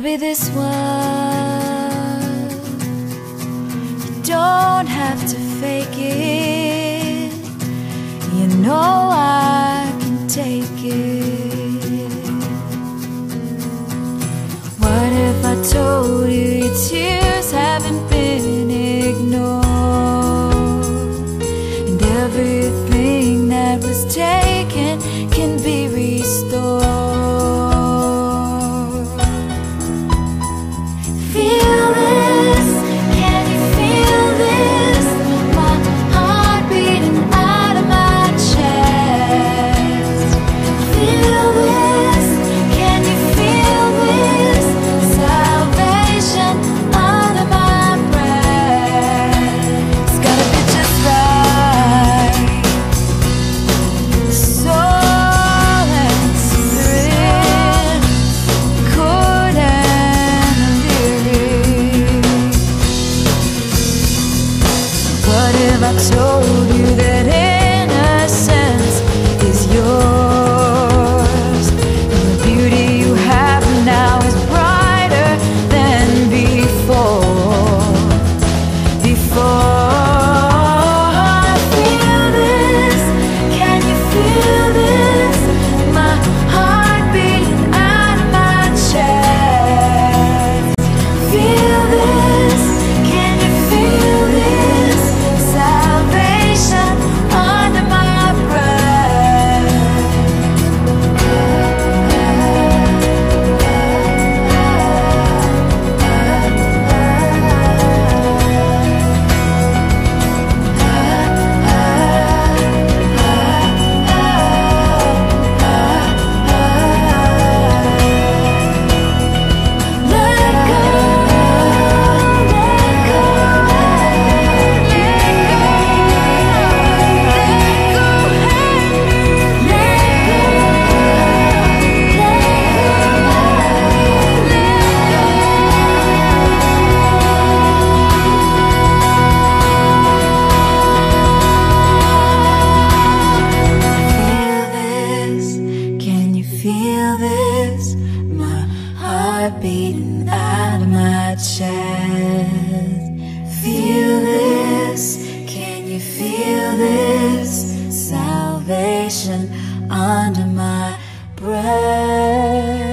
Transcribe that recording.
be this one. You don't have to fake it. You know I can take it. What if I told you your tears haven't been ignored, and everything that was taken can be restored? Feel this, can you feel this? My heart beating out of my chest. Feel this, can you feel this? Salvation under my breath. It's gotta be just right. Soul and spirit, chord and lyric. What if I told you that innocence is yours, and the beauty you have now is brighter than before? Feel this, can you feel this? My heart beating out of my chest. Feel this, can you feel this? Salvation under my Feel this, my heart beating out of my chest. Feel this, can you feel this? Salvation under my breath.